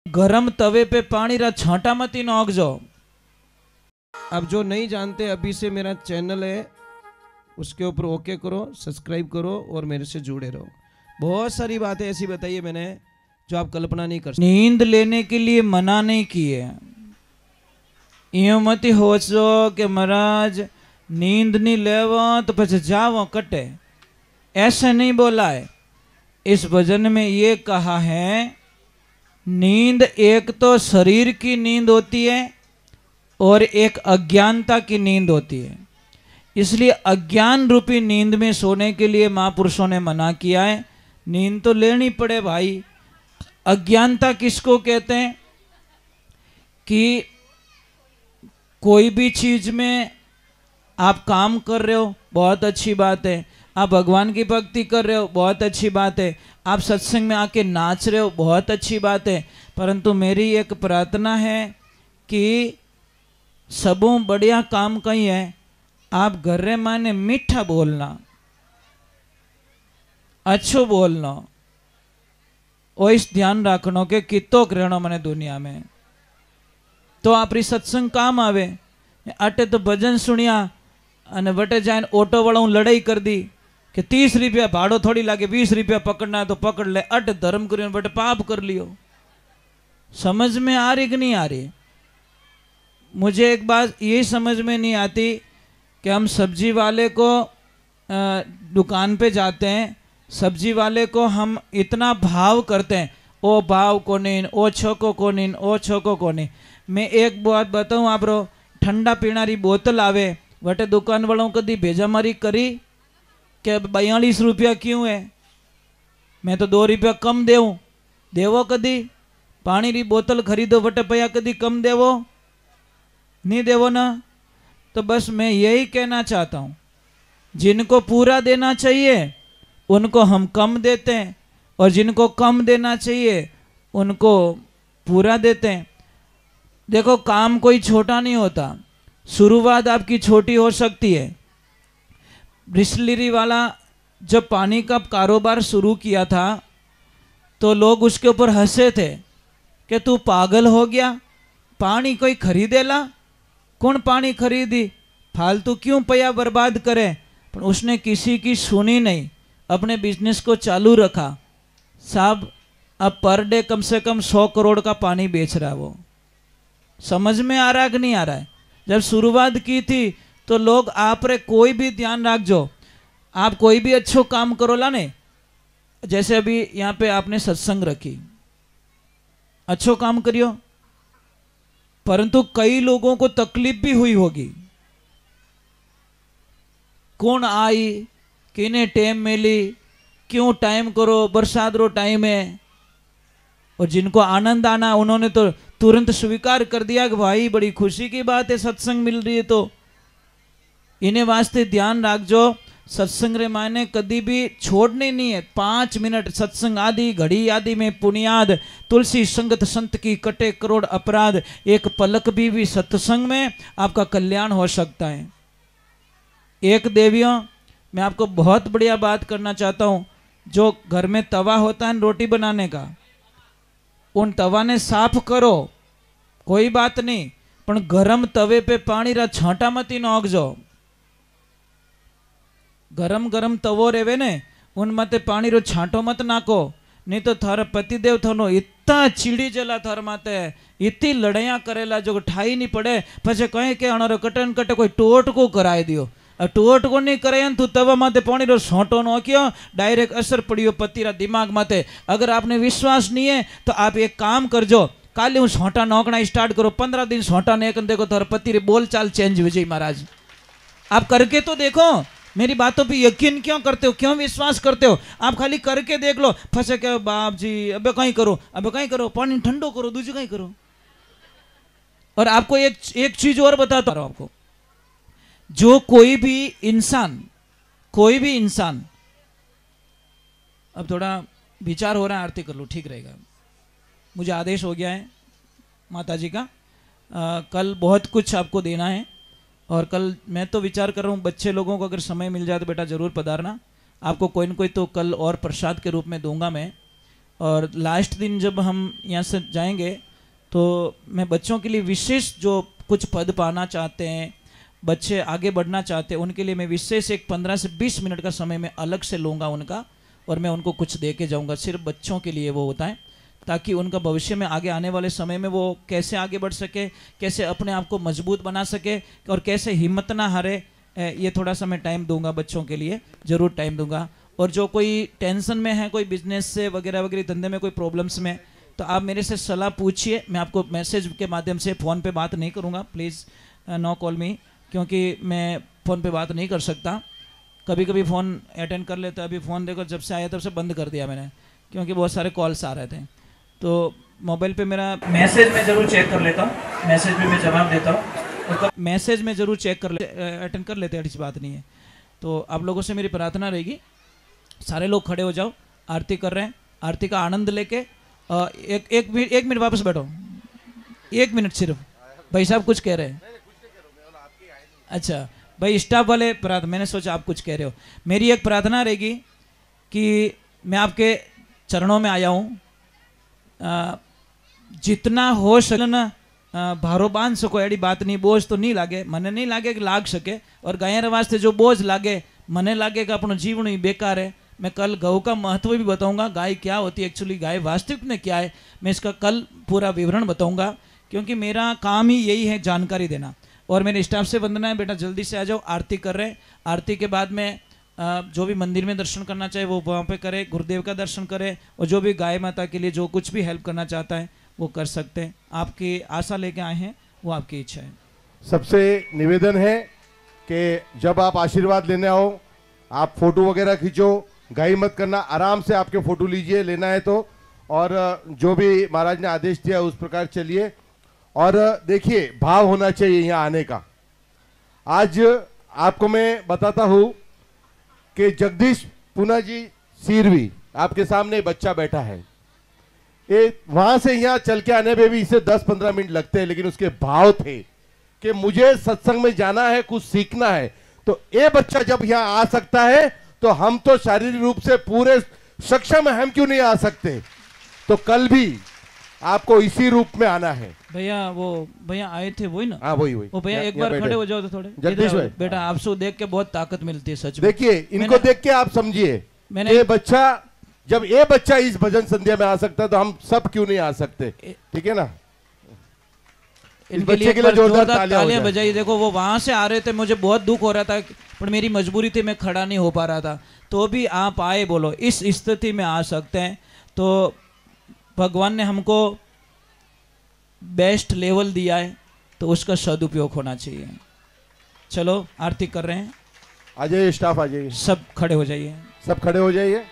गरम तवे पे पानी रा छांटा मती नोक जो। अब जो नहीं जानते, अभी से मेरा चैनल है उसके ऊपर ओके करो, सब्सक्राइब करो और मेरे से जुड़े रहो। बहुत सारी बातें ऐसी बताई है मैंने जो आप कल्पना नहीं कर सकते। नींद लेने के लिए मना नहीं किए। यूं मत सोचो कि महाराज नींद नहीं लेवा तो પછી जाओ कटे, ऐसे नहीं बोला है। इस भजन में ये कहा है नींद एक तो शरीर की नींद होती है और एक अज्ञानता की नींद होती है। इसलिए अज्ञान रूपी नींद में सोने के लिए महापुरुषों ने मना किया है। नींद तो लेनी पड़े भाई। अज्ञानता किसको कहते हैं कि कोई भी चीज में आप काम कर रहे हो, बहुत अच्छी बात है। आप भगवान की भक्ति कर रहे हो, बहुत अच्छी बात है। आप सत्संग में आके नाच रहे हो, बहुत अच्छी बात है। परंतु मेरी एक प्रार्थना है कि सबों बढ़िया काम कहीं है, आप घर रे माने मीठा बोलना, अच्छो बोलना, और इस ध्यान रखनो कि कितो रहनो मने दुनिया में, तो आपरी सत्संग काम आवे। अटे तो भजन सुनिया अने वटे जाए ऑटो वाला लड़ाई कर दी कि 30 रुपया भाड़ो थोड़ी लागे, 20 रुपया पकड़ना है तो पकड़ ले। अट धर्म करियो बटे पाप कर लियो। समझ में आ रही कि नहीं आ रही? मुझे एक बात ये समझ में नहीं आती कि हम सब्जी वाले को दुकान पे जाते हैं, सब्जी वाले को हम इतना भाव करते हैं, ओ भाव को नहीं, ओ छोको को नहीं, ओ छोको को नहीं। मैं एक बात बताऊँ आप रो, ठंडा पीणारी बोतल आवे वटे दुकान वालों कदी भेजामारी करी कि 42 रुपया क्यों है, मैं तो 2 रुपया कम देवूँ, देवो कदी? पानी री बोतल खरीदो वटे पया कदी कम देवो? नहीं देवो ना। तो बस मैं यही कहना चाहता हूँ, जिनको पूरा देना चाहिए उनको हम कम देते हैं और जिनको कम देना चाहिए उनको पूरा देते हैं। देखो काम कोई छोटा नहीं होता, शुरुआत आपकी छोटी हो सकती है। बिस्लरी वाला जब पानी का कारोबार शुरू किया था तो लोग उसके ऊपर हंसे थे कि तू पागल हो गया, पानी कोई खरीदेला? कौन पानी खरीदी? फालतू क्यों पैया बर्बाद करे? पर उसने किसी की सुनी नहीं, अपने बिजनेस को चालू रखा। साहब अब पर डे कम से कम 100 करोड़ का पानी बेच रहा है वो। समझ में आ रहा है कि नहीं आ रहा है? जब शुरुआत की थी तो लोग आप रे कोई भी ध्यान रखजो, आप कोई भी अच्छो काम करो ला ने, जैसे अभी यहाँ पे आपने सत्संग रखी, अच्छो काम करियो, परंतु कई लोगों को तकलीफ भी हुई होगी। कौन आई, किने टाइम मिली, क्यों टाइम करो, बरसात रो टाइम है। और जिनको आनंद आना उन्होंने तो तुरंत स्वीकार कर दिया कि भाई बड़ी खुशी की बात है, सत्संग मिल रही है। तो इन्हें वास्ते ध्यान रखजो, सत्संग रे माने कभी भी छोड़ने नहीं है। 5 मिनट सत्संग आदि घड़ी आदि में पुनियाद, तुलसी संगत संत की कटे करोड़ अपराध। एक पलक भी सत्संग में आपका कल्याण हो सकता है। एक देवियों, मैं आपको बहुत बढ़िया बात करना चाहता हूँ। जो घर में तवा होता है रोटी बनाने का, उन तवा ने साफ करो, कोई बात नहीं, पर गरम तवे पे पानी रा छांटा मती नोकजो। गरम गरम तवो रेवे ने उन मते पानी रो छांटो मत नाको, नहीं तो थारा पतिदेव थनो इतना चिड़ी जला थार माते, इतनी लड़ाइया करेला जो ठाई नहीं पड़े। पछे कहे के अणारो कटन कटे कोई टोट को कराई दियो। टोट को नहीं करे तू तवा माते पानी रो सोटो नोकियो, डायरेक्ट असर पड़ियो पतिरा दिमाग माते। अगर आपने विश्वास नहीं है तो आप एक काम करजो, काले हूँ सोटा नोकना स्टार्ट करो, 15 दिन सोटा नेकन देखो थार पति रे बोल चाल चेंज विजय महाराज। आप करके तो देखो, मेरी बातों पे यकीन क्यों करते हो, क्यों विश्वास करते हो? आप खाली करके देख लो। फंसे क्या बाप जी, अबे कहीं करो, अबे कहीं करो, पानी ठंडो करो, दूसरी कहीं करो। और आपको एक चीज और बताता हूं आपको, जो कोई भी इंसान, अब थोड़ा विचार हो रहा है, आरती कर लो ठीक रहेगा। मुझे आदेश हो गया है माता जी का, कल बहुत कुछ आपको देना है। और कल मैं तो विचार कर रहा हूँ बच्चे लोगों को अगर समय मिल जाए तो बेटा ज़रूर पधारना। आपको कोई न कोई तो कल और प्रसाद के रूप में दूंगा मैं। और लास्ट दिन जब हम यहाँ से जाएंगे तो मैं बच्चों के लिए विशेष जो कुछ पद पाना चाहते हैं, बच्चे आगे बढ़ना चाहते हैं, उनके लिए मैं विशेष एक 15 से 20 मिनट का समय मैं अलग से लूँगा उनका, और मैं उनको कुछ दे के जाऊँगा। सिर्फ बच्चों के लिए वो होता है, ताकि उनका भविष्य में आगे आने वाले समय में वो कैसे आगे बढ़ सके, कैसे अपने आप को मजबूत बना सके और कैसे हिम्मत ना हारे। ये थोड़ा सा मैं टाइम दूंगा बच्चों के लिए, ज़रूर टाइम दूंगा। और जो कोई टेंशन में है, कोई बिजनेस से वगैरह वगैरह धंधे में कोई प्रॉब्लम्स में, तो आप मेरे से सलाह पूछिए। मैं आपको मैसेज के माध्यम से, फ़ोन पे बात नहीं करूँगा, प्लीज़ नो कॉल मी, क्योंकि मैं फ़ोन पे बात नहीं कर सकता। कभी कभी फ़ोन अटेंड कर लेता, अभी फ़ोन देखो जब से आया तब से बंद कर दिया मैंने, क्योंकि बहुत सारे कॉल्स आ रहे थे। तो मोबाइल पे मेरा मैसेज में ज़रूर चेक कर लेता हूँ, मैसेज पे मैं जवाब देता हूँ, और मैसेज में ज़रूर चेक कर अटेंड कर लेते हैं, ऐसी बात नहीं है। तो आप लोगों से मेरी प्रार्थना रहेगी, सारे लोग खड़े हो जाओ, आरती कर रहे हैं, आरती का आनंद लेके एक मिनट वापस बैठो, 1 मिनट सिर्फ। भाई साहब कुछ कह रहे हैं? अच्छा भाई, स्टाफ वाले प्रार्थना, मैंने सोचा आप कुछ कह रहे हो। मेरी एक प्रार्थना रहेगी कि मैं आपके चरणों में आया हूँ, जितना हो सके ना भारो बांध सको, एड़ी बात नहीं, बोझ तो नहीं लागे, मने नहीं लागे कि लाग सके, और गाय वास्ते जो बोझ लागे, मने लागे कि अपना जीवन ही बेकार है। मैं कल गऊ का महत्व भी बताऊंगा, गाय क्या होती है एक्चुअली, गाय वास्तविक में क्या है, मैं इसका कल पूरा विवरण बताऊंगा, क्योंकि मेरा काम ही यही है, जानकारी देना। और मेरे स्टाफ से वंदना है, बेटा जल्दी से आ जाओ, आरती कर रहे हैं। आरती के बाद में जो भी मंदिर में दर्शन करना चाहे वो वहाँ पे करे, गुरुदेव का दर्शन करे, और जो भी गाय माता के लिए जो कुछ भी हेल्प करना चाहता है वो कर सकते हैं। आपकी आशा लेके आए हैं, वो आपकी इच्छा है। सबसे निवेदन है कि जब आप आशीर्वाद लेने आओ, आप फोटो वगैरह खींचो, गाई मत करना, आराम से आपके फोटो लीजिए, लेना है तो, और जो भी महाराज ने आदेश दिया उस प्रकार चलिए। और देखिए, भाव होना चाहिए यहाँ आने का। आज आपको मैं बताता हूँ कि जगदीश पूना जी सीरवी, आपके सामने बच्चा बैठा है, ये वहां से यहाँ चल के आने में भी इसे 10-15 मिनट लगते हैं, लेकिन उसके भाव थे कि मुझे सत्संग में जाना है, कुछ सीखना है। तो ये बच्चा जब यहाँ आ सकता है तो हम तो शारीरिक रूप से पूरे सक्षम है, हम क्यों नहीं आ सकते? तो कल भी आपको इसी रूप में आना है। भैया वो भैया आए थे वही ना? हाँ वही। वो भैया एक बार खड़े हो जाओ तो थोड़े। जगदीश भाई, बेटा आपसे देख के बहुत ताकत मिलती है सच में। देखिए इनको देख के आप समझिए, ये बच्चा, जब ये बच्चा इस भजन संध्या में आ सकता है तो हम सब क्यों नहीं आ सकते? ठीक है ना? इस बच्चे के लिए जोरदार तालियां बजाइए। देखो वो वहां से आ रहे थे, मुझे बहुत दुख हो रहा था, पर मेरी मजबूरी थी, मैं खड़ा नहीं हो पा रहा था, तो भी आप आए। बोलो, इस स्थिति में आ सकते हैं तो भगवान ने हमको बेस्ट लेवल दिया है, तो उसका सदुपयोग होना चाहिए। चलो आरती कर रहे हैं, आ जाइए, स्टाफ आ जाइए, सब खड़े हो जाइए, सब खड़े हो जाइए।